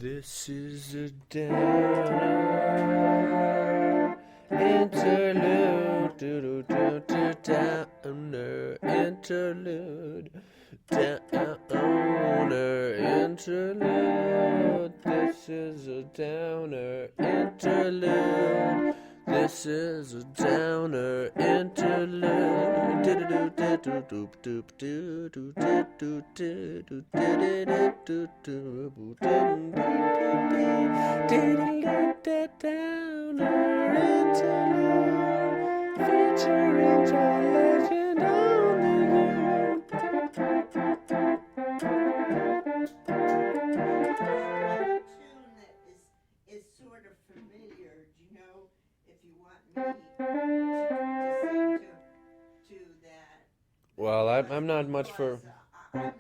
This is a downer interlude, downer interlude, downer interlude. This is a downer interlude. This is a downer interlude. Downer interlude, featuring John Legend on the is sort of familiar. Do you know if you want me to sing to that? Well, I'm not much for. I'm not.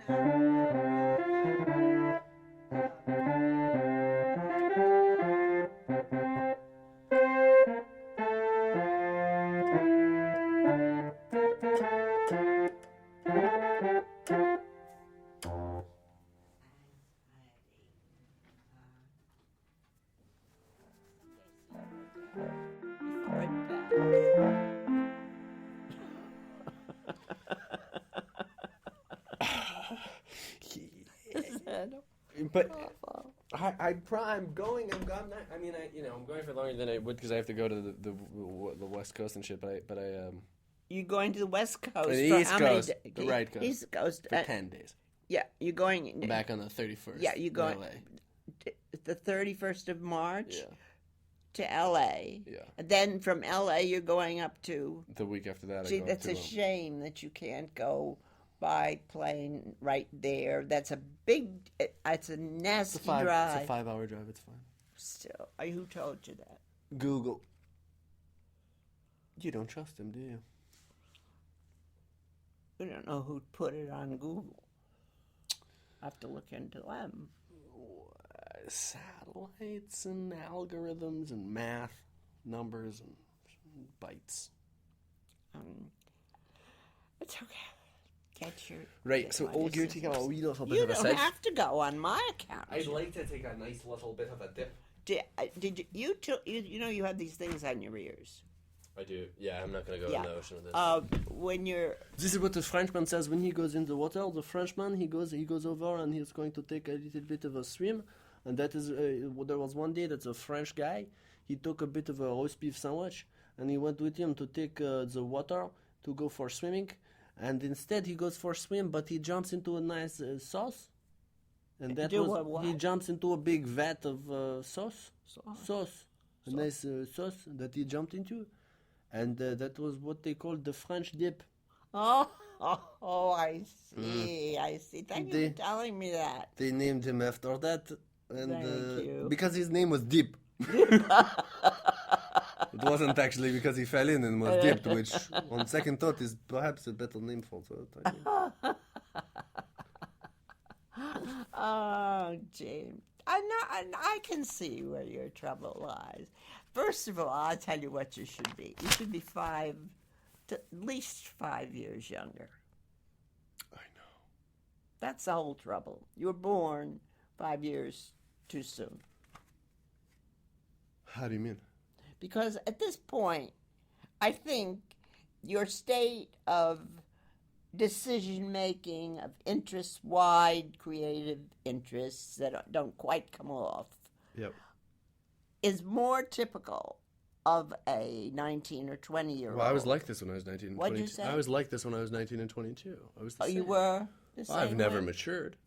But I'm going. I'm not. I mean, I'm going for longer than I would because I have to go to the West Coast and shit. But I You're going to the West Coast. the for East how Coast, many the right coast, East Coast for 10 days. Yeah, you're going. I'm back on the 31st. Yeah, you're going LA. The 31st of March Yeah. to LA. Yeah. And then from LA, you're going up to. The week after that, See, I go that's to a shame that you can't go by plane right there. That's a big. It's a nasty drive. It's a 5-hour drive. It's fine. Still, who told you that? Google. You don't trust him, do you? We don't know who put it on Google. I have to look into them. Satellites and algorithms and math, numbers and bytes. It's okay. Get your Right, so all you take a wee little bit You of a don't side. have to go on my account. I'd like to take a nice little bit of a dip. Did you know you have these things on your ears? I do. Yeah, I'm not going to go Yeah. in the ocean with this. When you're This is what the Frenchman says when he goes in the water. The Frenchman, he goes over and he's going to take a little bit of a swim. And that is, there was one day that a French guy, he took a bit of a roast beef sandwich and he went with him to take the water to go for swimming. And instead he goes for swim, but he jumps into a nice sauce. And that he jumps into a big vat of sauce. A nice sauce that he jumped into. And that was what they called the French dip. I see. I see. Thank you for telling me that. They named him after that. And Thank you. because his name was Dip. It wasn't actually because he fell in and was dipped, which on second thought is perhaps a better name for that. Oh, James. I can see where your trouble lies. First of all, I'll tell you what you should be. You should be at least 5 years younger. I know. That's the whole trouble. You were born 5 years too soon. How do you mean? Because at this point, I think your state of decision-making, of interest-wide creative interests that don't quite come off, Yep. is more typical of a 19 or 20-year-old. Well, I was like this when I was 19 and What'd 22. you say? I was like this when I was 19 and 22. I was the same. You were the same I've never way? matured.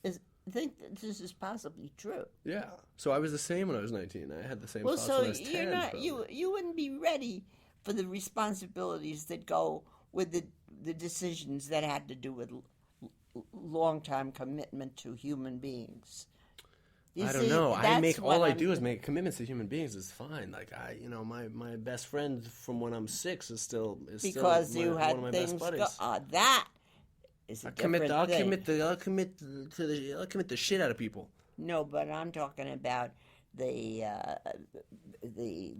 I think that this is possibly true. Yeah. So I was the same when I was 19. I had the same Well, thoughts so when I was 10. you're not probably. you wouldn't be ready for the responsibilities that go with the decisions that had to do with long-time commitment to human beings. I don't know. All I do is make commitments to human beings. Is fine. Like my best friend from when I'm 6 is still because still you one had of my things best buddies. that is a different thing. I'll commit the shit out of people. No, but I'm talking about the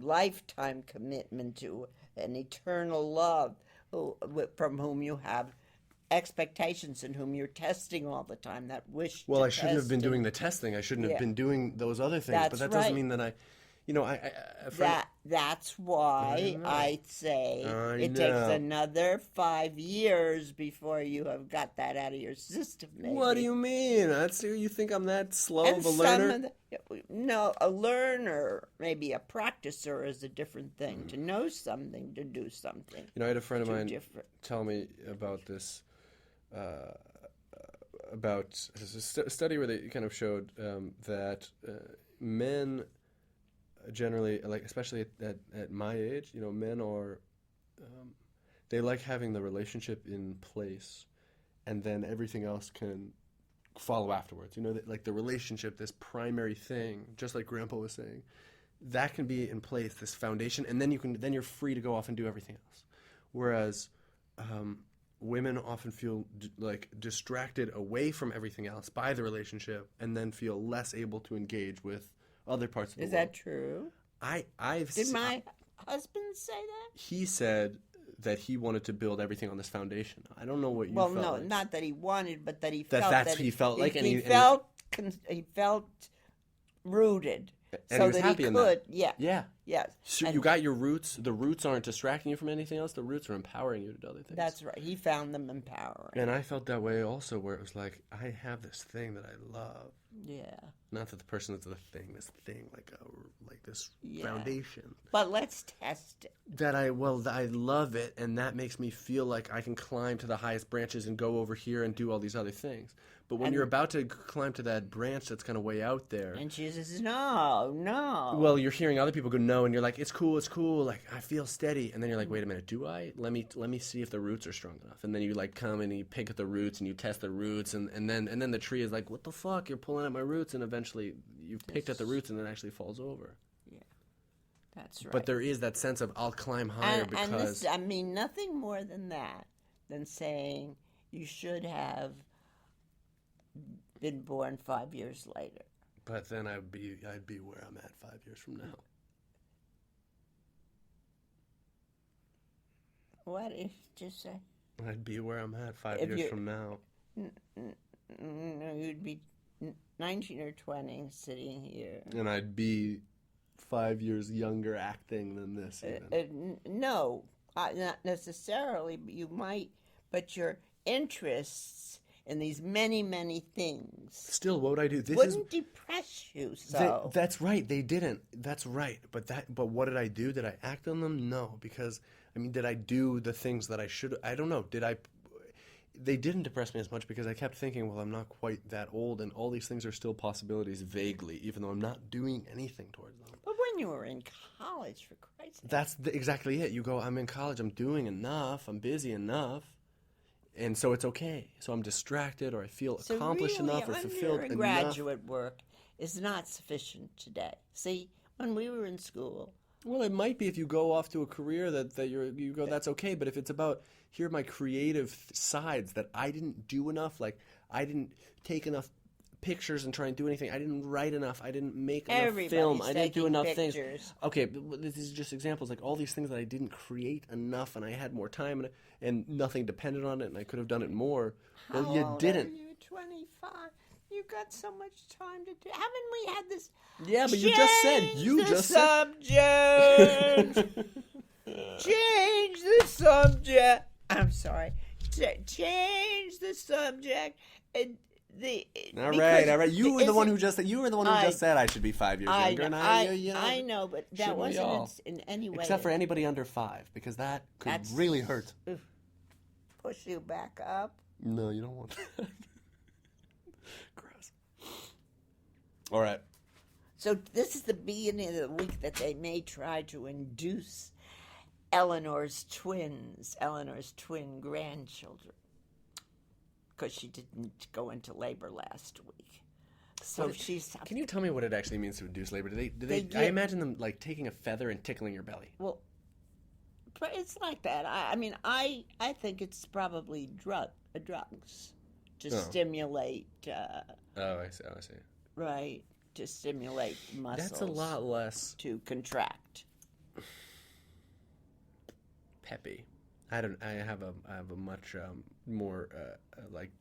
lifetime commitment to an eternal love from whom you have expectations and whom you're testing all the time, that wish Well, to I shouldn't have been test and- doing the testing. I shouldn't have Yeah. been doing those other things. That's But that doesn't right. mean that a friend, That's why know. I say I it takes know. another 5 years before you have got that out of your system. Maybe. What do you mean? You think I'm that slow And of a some learner? of no, a learner, maybe a practicer, is a different thing. To know something, to do something. I had a friend of Two mine different. tell me about this, about a study where they kind of showed that men generally, like especially at my age, men are they like having the relationship in place, and then everything else can follow afterwards. Like the relationship, this primary thing, just like Grandpa was saying, that can be in place, this foundation, and then you're free to go off and do everything else. Whereas women often feel like distracted away from everything else by the relationship, and then feel less able to engage with other parts of the world. Is that true? Did my husband say that? He said that he wanted to build everything on this foundation. I don't know what you Well, felt no, like. not that he wanted, but that he That felt that's that what he felt like, and he he- felt he felt rooted, And so he was that happy he in could. that. Yeah, Yeah. yes. So And you got your roots. The roots aren't distracting you from anything else. The roots are empowering you to do other things. that's right. He found them empowering. And I felt that way also, where it was like, I have this thing that I love. Yeah, Not that the person is the thing, like this Yeah. foundation. but let's test it. That I love it, and that makes me feel like I can climb to the highest branches and go over here and do all these other things. But when you're about to climb to that branch that's kind of way out there, And she says, "No, no." well, you're hearing other people go no, and you're like, it's cool, like I feel steady, and then you're like, wait a minute, do I? Let me see if the roots are strong enough, and then you like come and you pick at the roots and you test the roots, and then the tree is like, what the fuck? You're pulling at my roots, and eventually you've picked at the roots, and it actually falls over. That's right. But there is that sense of I'll climb higher and because this, I mean, nothing more than that, than saying you should have been born 5 years later. But then I'd be where I'm at 5 years from now. What did you just say? I'd be where I'm at 5 If years you- from now. No, you'd be 19 or 20 sitting here. And I'd be 5 years younger acting than this even. No, not necessarily. But you might, but your interests in these many, many things Still, what would I do? wouldn't depress you. So That's right. They didn't. That's right. But what did I do? Did I act on them? No, because did I do the things that I should? I don't know. Did I? They didn't depress me as much because I kept thinking, well, I'm not quite that old, and all these things are still possibilities vaguely, even though I'm not doing anything towards them. but when you were in college, for Christ's sake. That's exactly it. You go, I'm in college. I'm doing enough. I'm busy enough. And so it's okay. So I'm distracted, or I feel So accomplished really, enough or fulfilled enough. undergraduate work is not sufficient today. See, when we were in school, Well, it might be if you go off to a career that you go, that's okay. But if it's about, here are my creative sides that I didn't do enough, like I didn't take enough pictures and try and do anything. I didn't write enough. I didn't make enough Everybody's film. I didn't do taking enough pictures. things. Okay, but this is just examples, like all these things that I didn't create enough, and I had more time, and nothing depended on it, and I could have done it more. Well, how you old didn't. Are you 25. You got so much time to do. Haven't we had this? Yeah, but you just said. You the just said. subject. Change the subject. I'm sorry. Change the subject. And All right. You were the one who just said. You were the one who I- just said I should be 5 years younger, and I know, but that shouldn't we all? wasn't in any way. Except for anybody under 5, because that could That's- really hurt. push you back up. No, you don't want that. Gross. All right. So this is the beginning of the week that they may try to induce Eleanor's twin grandchildren, because she didn't go into labor last week. So she's. Can you tell me what it actually means to induce labor? Do they I get- imagine them like taking a feather and tickling your belly. Well, but it's like that. I think it's probably drugs to stimulate. Oh, I see. Right, to stimulate muscles. That's a lot less to contract. peppy. I have a much more like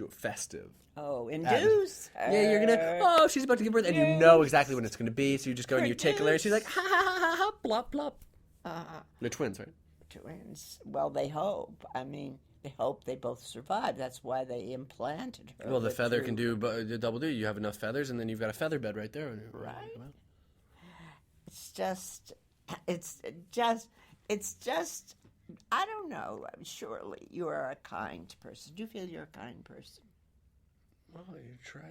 festive. Oh, attitude. induce Yeah, you're gonna. her. Oh, she's about to give birth, and you know exactly when it's gonna be. So you just go and you tickle her, and she's like, Produce. ha ha ha ha ha, blop blop. Uh, They're twins, right? Twins. Well, they hope. I mean, they hope they both survive. That's why they implanted her. Well, the with feather can two- do the double do. You have enough feathers, and then you've got a feather bed right there. Right. It's just, it's just. I don't know. Surely you are a kind person. Do you feel you're a kind person? Well, you try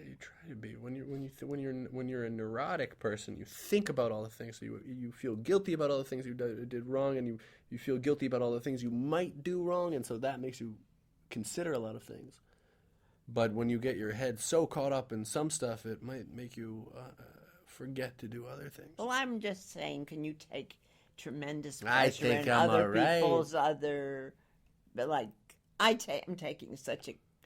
to be. When you're a neurotic person, you think about all the things. So you feel guilty about all the things you did wrong, and you feel guilty about all the things you might do wrong, and so that makes you consider a lot of things. But when you get your head so caught up in some stuff, it might make you forget to do other things. Well, I'm just saying, can you take tremendous I pleasure think in I'm other all right. people's other, but like I'm taking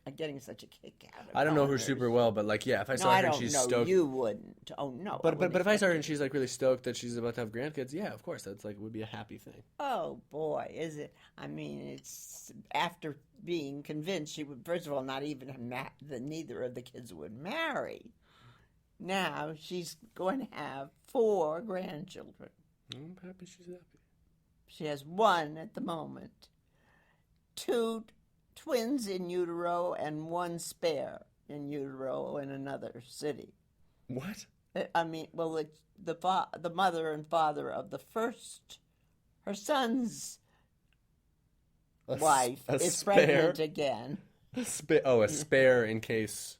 I'm getting such a kick out of. I don't know her others. super well, but like, yeah, if I No, saw I her and don't she's know. stoked. You wouldn't. Oh no. But wouldn't if I saw her expect and she's like really stoked that she's about to have grandkids, yeah, of course, that's like would be a happy thing. Oh boy, is it? I mean, it's after being convinced she would. First of all, not even neither of the kids would marry. Now she's going to have 4 grandchildren. I'm happy she's happy. She has 1 at the moment, 2 twins in utero, and 1 spare in utero in another city. What? I mean, well, the mother and father of the first, her son's wife is spare? pregnant again. A spare in case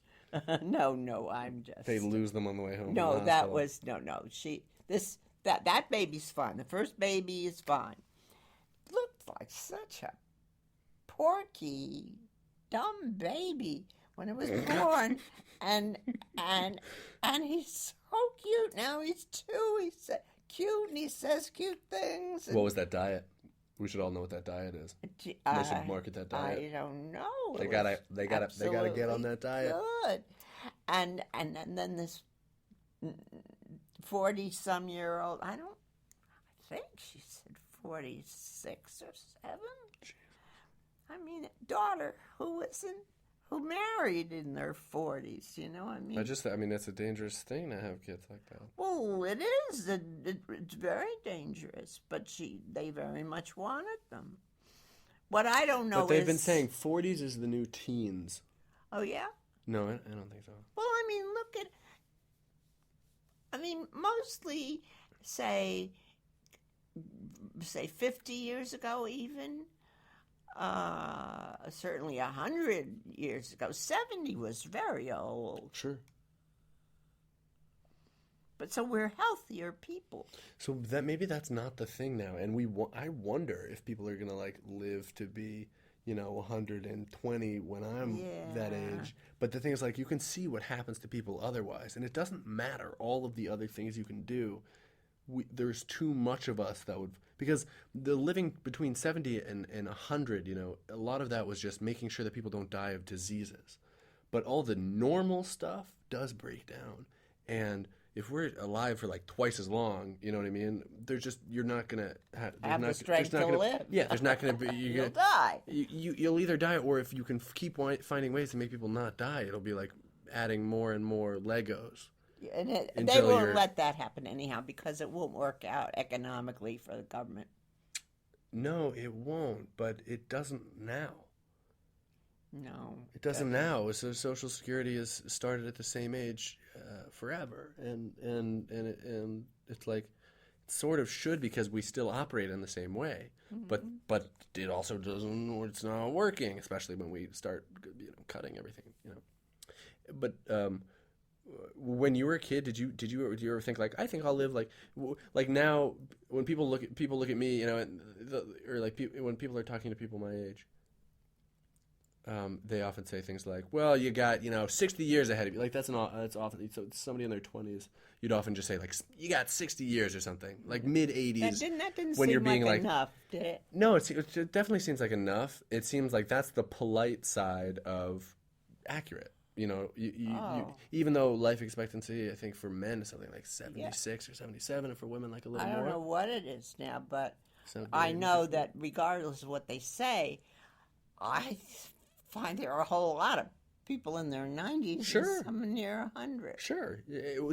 No, I'm just. they lose them on the way home. No, from the that hospital. was no. That baby's fine. The first baby is fine. Looked like such a porky, dumb baby when it was born, and he's so cute. Now he's 2. He's cute, and he says cute things. What was that diet? We should all know what that diet is. They should market that diet. I don't know. They It gotta was get on that diet. Good, and then this 40-some-year-old. I think she said 46 or 7. Jeez. I mean, daughter who married in their 40s. You know, I mean. I mean, it's a dangerous thing to have kids like that. Well, it is. It's very dangerous, but they very much wanted them. What I don't know But they've is, been saying 40s is the new teens. Oh yeah. No, I don't think so. Well, I mean, mostly say 50 years ago, even. Certainly 100 years ago. 70 was very old. Sure. But so we're healthier people. So maybe that's not the thing now, and I wonder if people are gonna like live to be 120 when I'm that Yeah. age. But the thing is, like, you can see what happens to people otherwise, and it doesn't matter all of the other things you can do. There's too much of us that would, because the living between 70 and 100, a lot of that was just making sure that people don't die of diseases. But all the normal stuff does break down, and if we're alive for like twice as long, you know what I mean? You're not gonna have the strength to live. Yeah, there's not gonna be. You'll die. You'll either die, or if you can keep finding ways to make people not die, it'll be like adding more and more Legos. And they Until won't you're- let that happen anyhow because it won't work out economically for the government. No, it won't. But it doesn't now. No. It doesn't now. So Social Security is started at the same age forever, and it's like it sort of should, because we still operate in the same way. Mm-hmm. But it also doesn't. It's not working, especially when we start cutting everything. But when you were a kid, did you ever think like, I think I'll live like now when people look at me, when people are talking to people my age. They often say things like, "Well, you got 60 years ahead of you." Like that's often, so somebody in their 20s. You'd often just say like, "You got 60 years" or something, like mid 80s. That didn't when seem you're being like enough, did it? No, it definitely seems like enough. It seems like that's the polite side of accurate. Even though life expectancy, I think for men is something like 76 or 77, and for women like a little I more. don't know what it is now, but So I know that regardless of what they say, I find there are a whole lot of people in their 90s Sure. and some near 100. Sure.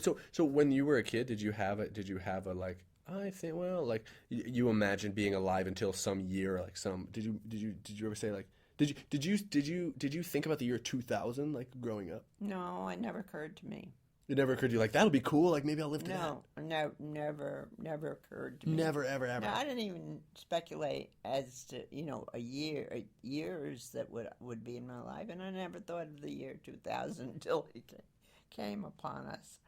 So when you were a kid, did you have a like? I think well, like you imagined being alive until some year, like some. Did you ever say like? Did you think about the year 2000 like growing up? No, it never occurred to me. It never occurred to you like that'll be cool. Like maybe I'll live to that. No, never occurred to me. Never, ever, ever. No, I didn't even speculate as to years that would be in my life, and I never thought of the year 2000 until it came upon us.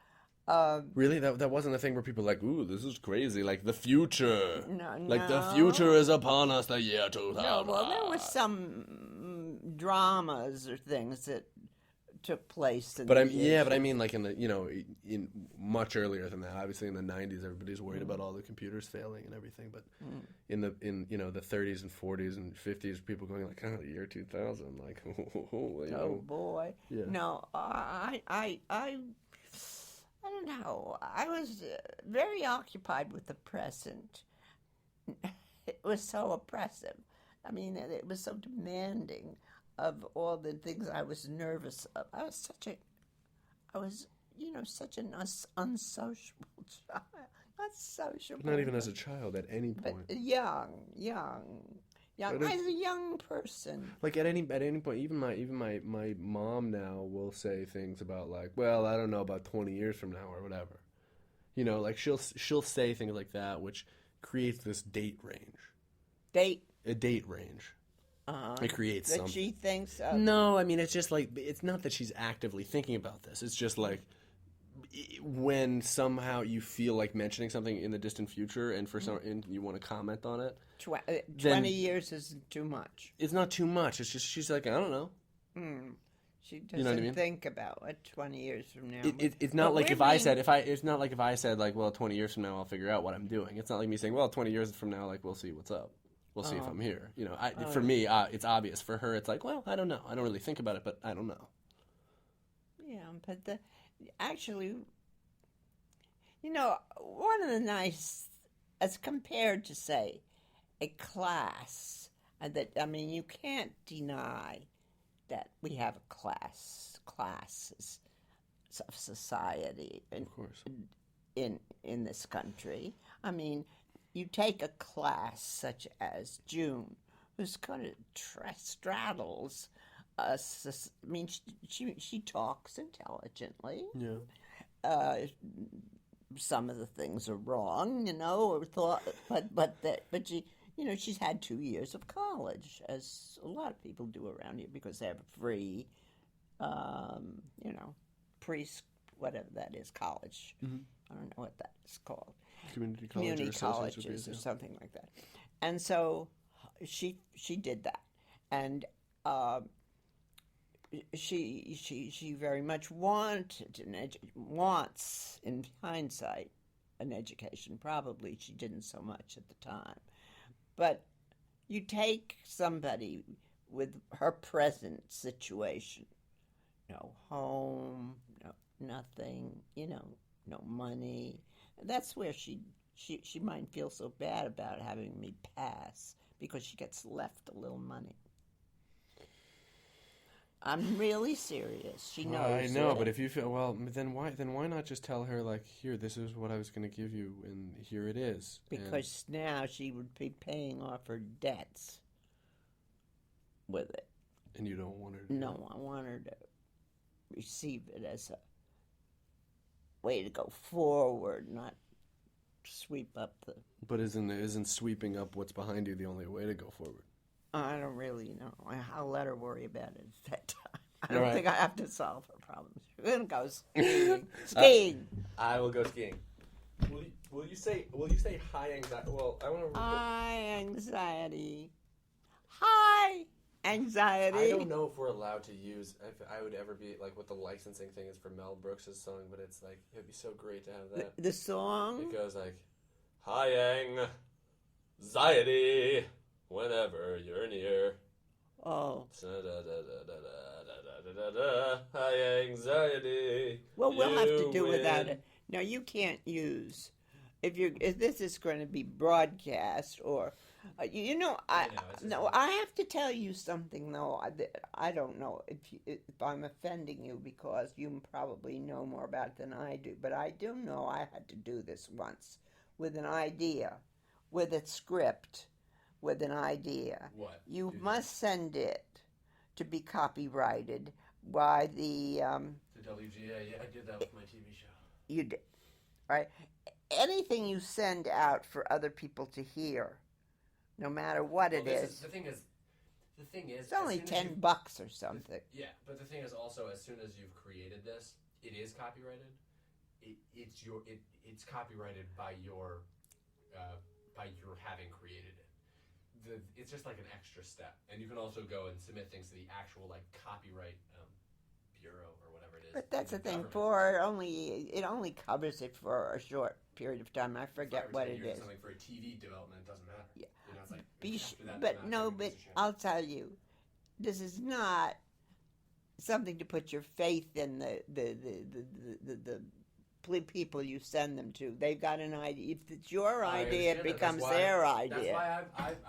Really, that wasn't a thing where people were like, ooh, this is crazy, like the future. No, like the future is upon us, the year 2000. No, well, there were some dramas or things that took place. But I mean, like in the in much earlier than that. Obviously, in the 90s, everybody's worried about all the computers failing and everything. But in the 30s and 40s and 50s, people going like, oh, the year 2000, like, oh boy, yeah. No, I don't know. I was very occupied with the present. It was so oppressive. I mean, it was so demanding of all the things I was nervous of. I was such an unsociable child. Not sociable. Not even as a child at any point. But young. As a young person. Like at any point, even my mom now will say things about like, well, I don't know, about 20 years from now or whatever. Like she'll say things like that, which creates this date range. A date range. It creates that something. She thinks of. No, I mean it's just like it's not that she's actively thinking about this. It's just like when somehow you feel like mentioning something in the distant future, and and you want to comment on it. 20 years isn't too much. It's not too much. It's just she's like, I don't know. She doesn't You know what I mean? think about it 20 years from now. It's not like if I said like, well, 20 years from now I'll figure out what I'm doing. It's not like me saying, well, 20 years from now, like we'll see what's up. We'll see if I'm here. For me, it's obvious. For her, it's like, well, I don't know. I don't really think about it, but I don't know. Yeah, but actually, one of the nice, as compared to, say, a class, you can't deny that we have classes of society Of course. in this country. I mean, you take a class such as June, who's kind of straddles us. I mean, she talks intelligently. Yeah. Some of the things are wrong, or thought, but she, she's had 2 years of college, as a lot of people do around here, because they have a free, whatever that is, college. Mm-hmm. I don't know what that is called. Community colleges or something like that. And so she did that, and she very much wants, in hindsight, an education. Probably she didn't so much at the time, but you take somebody with her present situation, no home, no nothing, no money. That's where she might feel so bad about having me pass, because she gets left a little money. I'm really serious. She knows. I know, but if you feel then why not just tell her like, here, this is what I was going to give you, and here it is. Because now she would be paying off her debts with it. And you don't want her to. No, I want her to receive it as a way to go forward, not sweep up the. But isn't sweeping up what's behind you the only way to go forward? I don't really know. I'll let her worry about it at that time. I don't think I have to solve her problems. We're gonna go skiing. Skiing. I will go skiing. Will you say high anxiety? Well, I want to. High anxiety. High anxiety. I don't know if we're allowed to use. If I would ever be like what the licensing thing is for Mel Brooks' song, but it's like it'd be so great to have that. The song. It goes like, high anxiety. Whenever you're near. Oh. High anxiety. Well, we'll have to do without it. Now, you can't use if this is going to be broadcast or I have to tell you something though. I don't know if I'm offending you because you probably know more about it than I do, but I do know I had to do this once with an idea, with a script, with an idea. What? You must send it to be copyrighted by the WGA. Yeah, I did that with my TV show. you did, right? Anything you send out for other people to hear, no matter what it is. The thing is, it's only $10 or something. Yeah, but the thing is also, as soon as you've created this, it is copyrighted. It's copyrighted by your having created it. It's just like an extra step, and you can also go and submit things to the actual copyright bureau or whatever it is. But that's the thing. It only covers it for a short period of time. I forget what it is. Something for a TV development, it doesn't matter. Yeah. It's like but I'll tell you, this is not something to put your faith in the people you send them to. They've got an idea. If it's your idea, it becomes their idea. That's why I've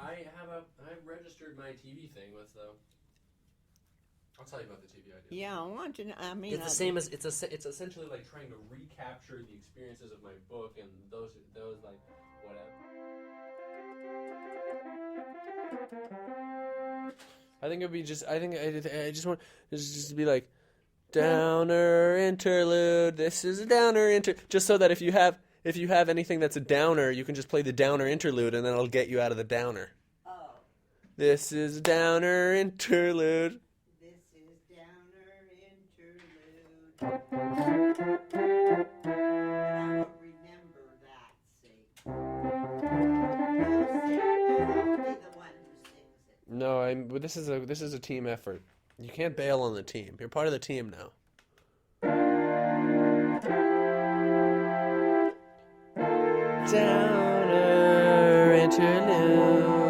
registered my TV thing with the. I'll tell you about the TV idea. Yeah, I want to know. I mean, it's the same as it's essentially like trying to recapture the experiences of my book and those like whatever. I think it'd be just. I just want just to be like. Downer interlude. This is a downer just so that if you have anything that's a downer, you can just play the downer interlude and then it'll get you out of the downer. Oh. This is a downer interlude. This is downer interlude. And I will remember that, see. You'll be the one who sings it. No, this is a team effort. You can't bail on the team. You're part of the team now. Downer interlude.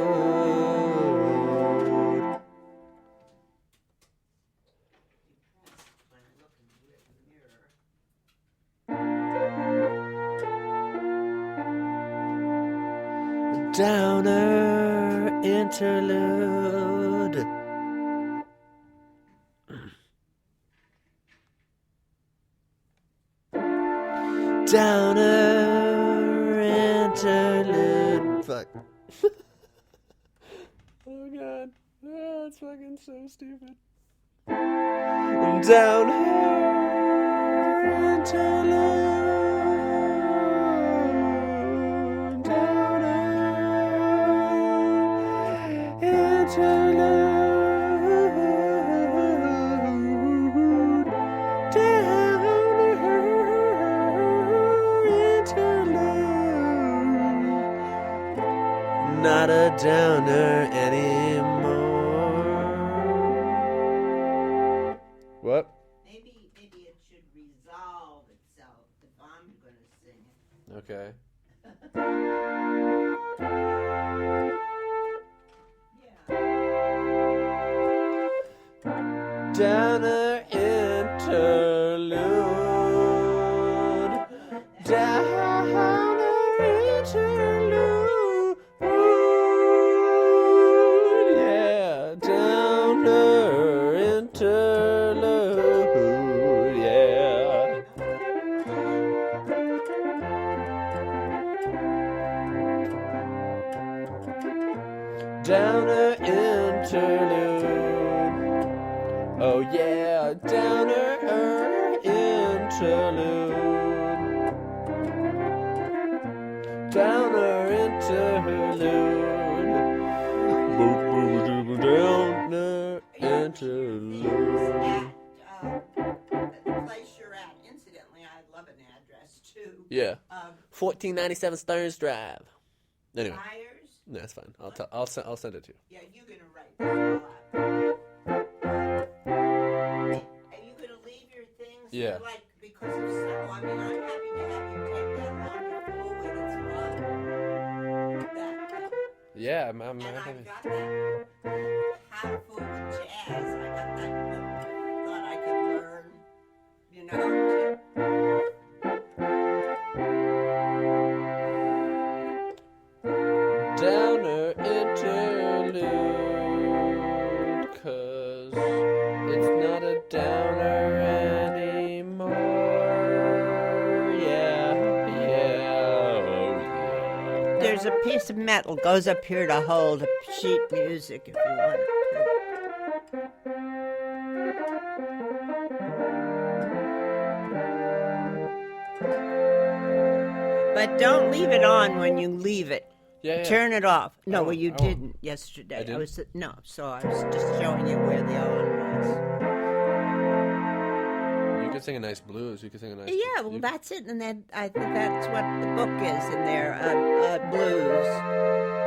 Downer interlude. Downer interlude. Fuck. Oh god. Oh, it's fucking so stupid. Downer interlude. Downer interlude. Not a downer anymore. What? Maybe it should resolve itself if I'm going to sing it. Okay. Yeah. Downer interlude. Downer interlude. Yeah, downer interlude. Yeah. Downer interlude. Oh yeah, downer interlude. Downer interlude. Downer interlude. The place you're at. Incidentally, I love an address too. Yeah. 1497 Stearns Drive. Anyway. Myers? No, that's fine. I'll send it to you. Yeah, you're gonna write this all out. Are you gonna leave your things? Yeah. Like because of snow. I mean, I'm happy to have you take that long to fool with. It's fun. That. Yeah, I'm and happy. I got that how to fool with jazz. I got that book. Thought I could learn. You know. There's a piece of metal goes up here to hold sheet music if you want it to. But don't leave it on when you leave it. Yeah. Turn it off. No, I well, you won't. I won't. didn't yesterday. I didn't? So I was just showing you where the on was. You could sing a nice blues. You could sing a nice. Yeah, well, that's it, and then I think that's what the book is in there, blues.